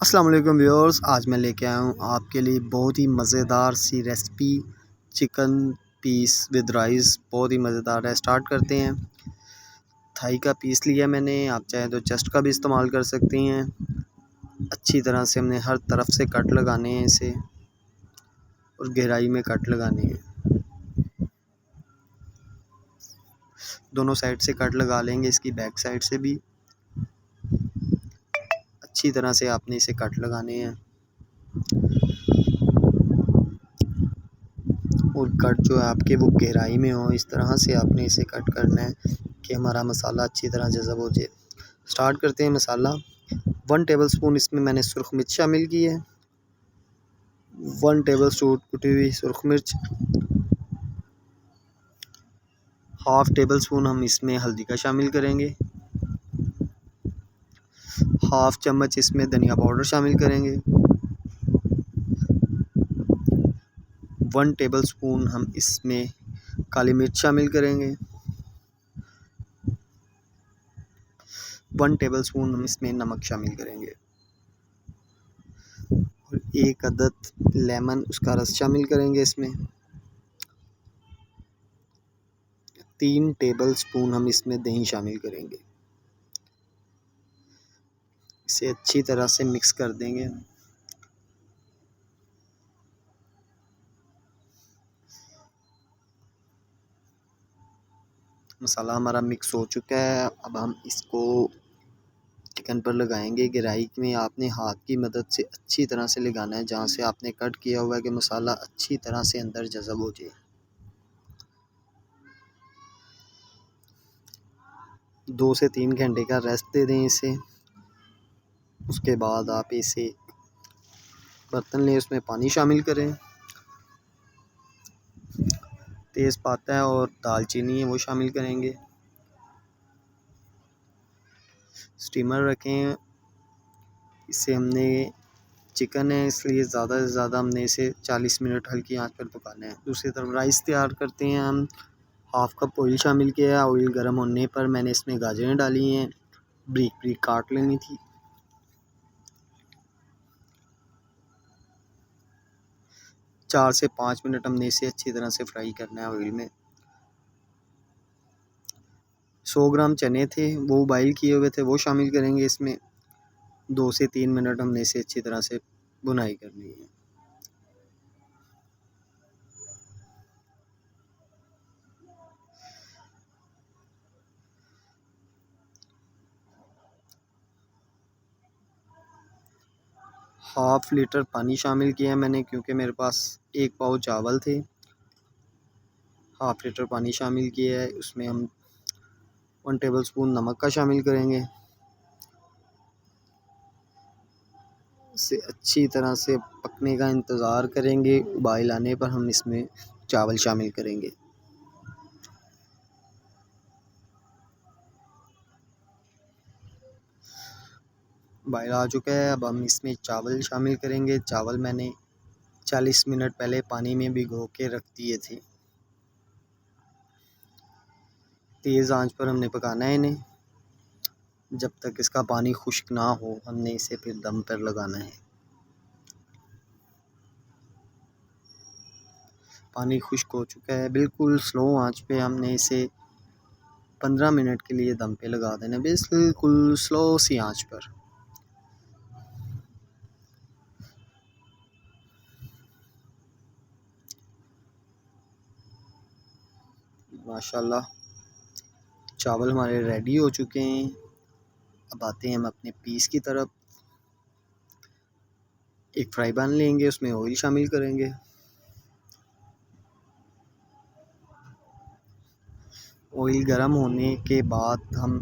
अस्सलाम वालेकुम व्यूअर्स, आज मैं लेके आया हूँ आपके लिए बहुत ही मज़ेदार सी recipe chicken piece with rice. बहुत ही मज़ेदार है। स्टार्ट करते हैं। थाई का पीस लिया मैंने, आप चाहें तो चेस्ट का भी इस्तेमाल कर सकती हैं। अच्छी तरह से हमने हर तरफ से कट लगाने हैं इसे, और गहराई में कट लगाने हैं। दोनों साइड से कट लगा लेंगे, इसकी बैक साइड से भी अच्छी तरह से आपने इसे कट लगाने हैं। और कट जो है आपके वो गहराई में हो, इस तरह से आपने इसे कट करना है कि हमारा मसाला अच्छी तरह जज़ब हो जाए। स्टार्ट करते हैं मसाला। 1 टेबलस्पून इसमें मैंने सुरख मिर्च शामिल की है। 1 टेबलस्पून कुटी हुई सुरख मिर्च। हाफ़ टेबलस्पून हम इसमें हल्दी का शामिल करेंगे। हाफ़ चम्मच इसमें धनिया पाउडर शामिल करेंगे। 1 टेबलस्पून हम इसमें काली मिर्च शामिल करेंगे। 1 टेबलस्पून हम इसमें नमक शामिल करेंगे। और 1 अदद लेमन, उसका रस शामिल करेंगे इसमें। 3 टेबलस्पून हम इसमें दही शामिल करेंगे। इसे अच्छी तरह से मिक्स कर देंगे। मसाला हमारा मिक्स हो चुका है। अब हम इसको चिकन पर लगाएंगे। गहराई में आपने हाथ की मदद से अच्छी तरह से लगाना है, जहाँ से आपने कट किया हुआ है, कि मसाला अच्छी तरह से अंदर जज़ब हो जाए। 2 से 3 घंटे का रेस्ट दे दें इसे। उसके बाद आप इसे बर्तन लें, उसमें पानी शामिल करें। तेज़पाता है और दालचीनी है वो शामिल करेंगे। स्टीमर रखें। इसे हमने चिकन है इसलिए ज़्यादा से ज़्यादा हमने इसे 40 मिनट हल्की आंच पर पकाना है। दूसरी तरफ राइस तैयार करते हैं हम। हाफ़ कप ऑयल शामिल किया है। ऑयल गर्म होने पर मैंने इसमें गाजरें डाली हैं, ब्रीक ब्रीक काट लेनी थी। 4 से 5 मिनट हमने इसे अच्छी तरह से फ्राई करना है ऑयल में। 100 ग्राम चने थे, वो बॉयल किए हुए थे, वो शामिल करेंगे इसमें। 2 से 3 मिनट हमने इसे अच्छी तरह से भुनाई करनी है। हाफ़ लीटर पानी शामिल किया है मैंने, क्योंकि मेरे पास 1 पाव चावल थे। हाफ़ लीटर पानी शामिल किया है। उसमें हम 1 टेबलस्पून नमक का शामिल करेंगे। इसे अच्छी तरह से पकने का इंतज़ार करेंगे। उबाल आने पर हम इसमें चावल शामिल करेंगे। उबाल आ चुका है। अब हम इसमें चावल शामिल करेंगे। चावल मैंने 40 मिनट पहले पानी में भिगो के रख दिए थे। तेज़ आंच पर हमने पकाना है इन्हें, जब तक इसका पानी खुश्क ना हो। हमने इसे फिर दम पर लगाना है। पानी खुश्क हो चुका है। बिल्कुल स्लो आंच पे हमने इसे 15 मिनट के लिए दम पे लगा देना, बिल्कुल स्लो सी आंच पर। माशाल्लाह चावल हमारे रेडी हो चुके हैं। अब आते हैं हम अपने पीस की तरफ। एक फ्राई पैन लेंगे, उसमें ऑयल शामिल करेंगे। ऑयल गर्म होने के बाद हम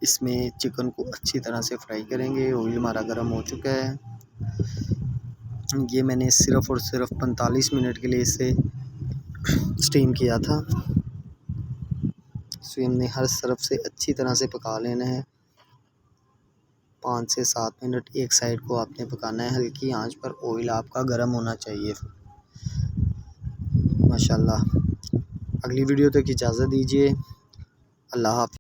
इसमें चिकन को अच्छी तरह से फ्राई करेंगे। ऑयल हमारा गर्म हो चुका है। ये मैंने सिर्फ़ और सिर्फ 45 मिनट के लिए इसे स्टीम किया था। इसे हमने हर तरफ से अच्छी तरह से पका लेना है। 5 से 7 मिनट एक साइड को आपने पकाना है हल्की आंच पर। ऑयल आपका गर्म होना चाहिए। माशाल्लाह। अगली वीडियो तक इजाज़त दीजिए। अल्लाह हाफ़िज़।